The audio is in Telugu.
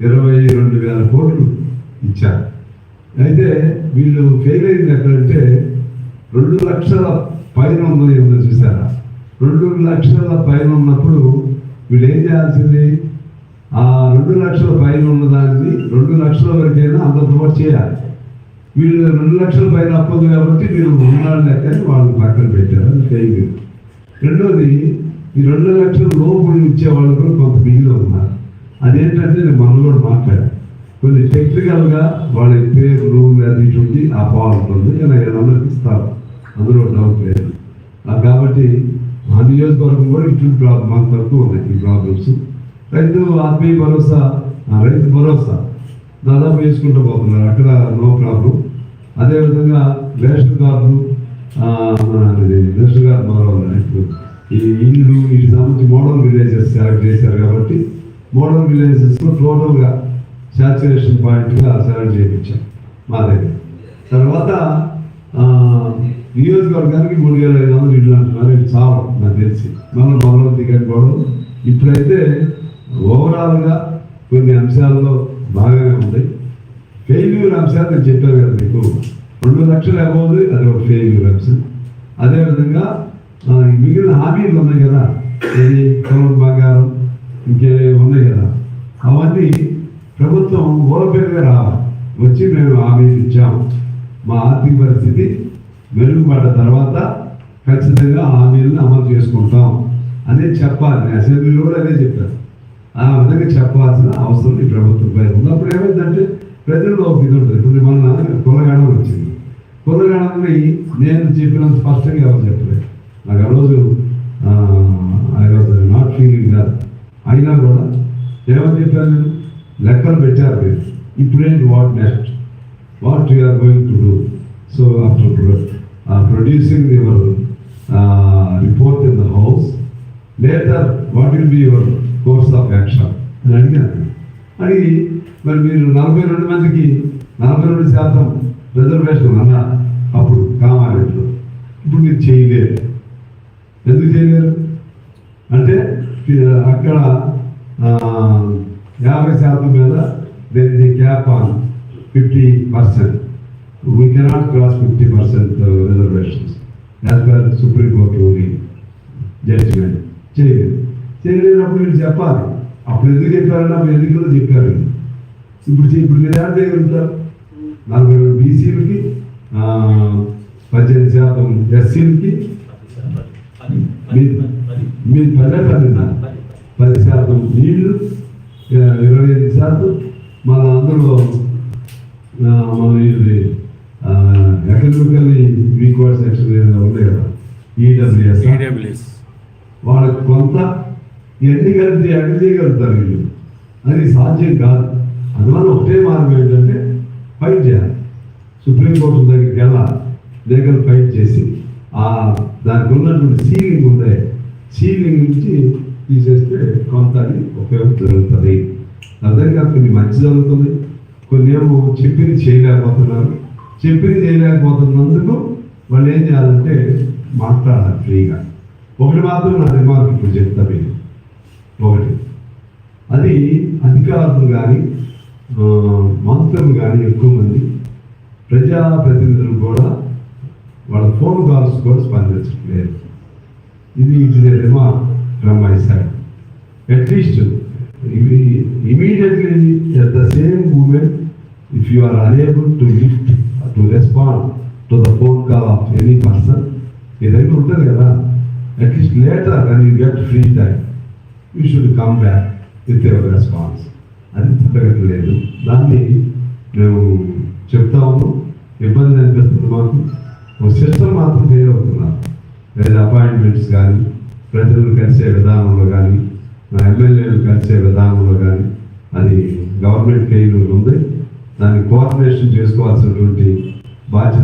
22,000 కోట్లు ఇచ్చారు. అయితే వీళ్ళు ఫెయిల్ అయింది ఎక్కడంటే 2 లక్షల పైన ఉన్నది చూసారా. 2 లక్షల పైన ఉన్నప్పుడు వీళ్ళు ఏం చేయాల్సింది, ఆ 2 లక్షల పైన ఉన్నదాన్ని 2 లక్షల వరకైనా అంత ప్రమోట్ చేయాలి. వీళ్ళు 2 లక్షల పైన అప్పదు కాబట్టి వీళ్ళు ఉన్నాళ్ళు లెక్కని వాళ్ళు పక్కన పెట్టారు. అది ఫెయిల్. రెండోది, ఈ 2 లక్షల లోపు ఇచ్చే వాళ్ళు కూడా కొంత మిగిలి ఉన్నారు. అదేంటంటే నేను మనం కూడా మాట్లాడాను, కొన్ని టెక్నికల్గా వాళ్ళ పేర్లు అది చూసి ఆ బాగుంటుంది కానీ అందరికి ఇస్తారు, అందులో డౌట్ లేదు. కాబట్టి ఆ నియోజకవర్గం కూడా ఇటువంటి ప్రాబ్లం మాకు తక్కువ ఉన్నాయి ఈ ప్రాబ్లమ్స్. రైతు ఆత్మీయ భరోసా, రైతు భరోసా దాదాపు వేసుకుంటూ పోతున్నారు, అక్కడ నో ప్రాబ్లం. అదేవిధంగా రేషన్ కార్డులు, రేషన్ కార్డు మొదలవుతుంది. ఈ ఇల్లు వీటికి సంబంధించి మోడల్ విలేజెస్ సెలెక్ట్ చేశారు కాబట్టి మోడల్ విలేజెస్లో టోటల్గా శాచ్యురేషన్ పాయింట్గా సెలెక్ట్ చేయించాం మా దగ్గర. తర్వాత నియోజకవర్గానికి 3,500 ఇళ్ళు అంటున్నారు. ఇది చాలా నాకు తెలిసి మొదలు దిగని గొడవ. ఇప్పుడైతే ఓవరాల్గా కొన్ని అంశాల్లో బాగానే ఉన్నాయి. ఫెయిల్యూర్ అంశాలు నేను చెప్పాను కదా మీకు, 2 లక్షలు అబోవ్ అది ఒక ఫెయిల్యూర్ అంశం. అదేవిధంగా మిగిలిన హామీలు ఉన్నాయి కదా, ఇది పొలం బంగారం ఇంకే ఉన్నాయి కదా, అవన్నీ ప్రభుత్వం ఓపెన్గా రావాలి. వచ్చి మేము హామీలు ఇచ్చాము, మా ఆర్థిక పరిస్థితి మెరుగుపడ్డ తర్వాత ఖచ్చితంగా హామీలను అమలు చేసుకుంటాం అనేది చెప్పాలి. అసెంబ్లీలో కూడా అదే చెప్పారు. ఆ విధంగా చెప్పాల్సిన అవసరం ఈ ప్రభుత్వంపై ఉన్నప్పుడు ఏమైందంటే ప్రజల్లో ఒక ఇది ఉంటుంది. ఇప్పుడు మన కులగణం వచ్చింది, కులగణని నేను చెప్పినంత స్పష్టంగా ఎవరు చెప్పలేదు. నాకు ఆ రోజు నాట్ ఫీలింగ్ కాదు, అయినా కూడా ఏమని చెప్పాను నేను, లెక్కలు పెట్టారు మీరు, ఇప్పుడేంటి what next, what you're going to do. So after producing your report in the house later what will be your course of action అని అడిగాను. అడిగి మరి మీరు 42 మందికి 42% రిజర్వేషన్ అన్నా అప్పుడు కామారెడ్డిలో, ఇప్పుడు మీరు చేయలేరు. ఎందుకు చేయలేరు అంటే అక్కడ 50% మీద there is a cap on 50%. We cannot cross 50% reservations as per Supreme Court ruling judgment. చేయలేనప్పుడు మీరు చెప్పాలి. అప్పుడు ఎందుకు చెప్పారన్నా అప్పుడు ఎన్నికల్లో చెప్పారు. ఇప్పుడు మీరు ఏం చేయగలుగుతారు? 42 బీసీలకి, 18% ఎస్సీలకి, మీరు 10% నీళ్లు, 25% మన అందులో మన ఇది ఎకనామికల్లీ వీక్వర్డ్ సెక్షన్ ఉంది కదా, ఈడబ్ల్యూఎస్, వాళ్ళకి కొంత ఎన్ని కలిసి ఎక్కడ చేయగలుగుతారు వీళ్ళు, అది సాధ్యం కాదు. అందువల్ల ఒకటే మార్గం ఏంటంటే ఫైట్ చేయాలి, సుప్రీంకోర్టు దగ్గరికి వెళ్ళాలి, లీగల్ ఫైట్ చేసి దానికి ఉన్నటువంటి సీలింగ్ ఉందే, సీలింగ్ నుంచి తీసేస్తే కొంత అది ఉపయోగం జరుగుతుంది. అర్థం కాదు, కొన్ని మంచి జరుగుతుంది, కొన్ని ఏమో చెప్పింది చేయలేకపోతున్నారు. చెప్పింది చేయలేకపోతున్నందుకు వాళ్ళు ఏం చేయాలంటే మాట్లాడాలి ఫ్రీగా. ఒకటి మాత్రం నా రిమార్క్ ఇప్పుడు చెప్తా మీకు. ఒకటి, అది అధికారులు కానీ మంత్రులు కానీ ఎక్కువ మంది ప్రజాప్రతినిధులు కూడా వాళ్ళ ఫోన్ కాల్స్ కూడా స్పందించట్లేదు. ఇది remark from my side. At least immediately at the same moment, if you are unable to lift to respond to the phone call of any person, ఏదైనా ఉంటుంది కదా, at least later when you get free time you should come back with your response. అది జరగట్లేదు. దాన్ని మేము చెప్తాము. ఇబ్బంది అనిపిస్తుంది మాకు. ఒక సిస్టమ్ మాత్రం ఫెయిల్ అవుతున్నారు. లేదా అపాయింట్మెంట్స్ కానీ, ప్రజలు కలిసే విధానంలో కానీ, ఎమ్మెల్యేలు కలిసే విధానంలో కానీ అది గవర్నమెంట్ ఫెయిల్యూర్ ఉంది. దాన్ని కోఆర్డినేషన్ చేసుకోవాల్సినటువంటి బాధ్యత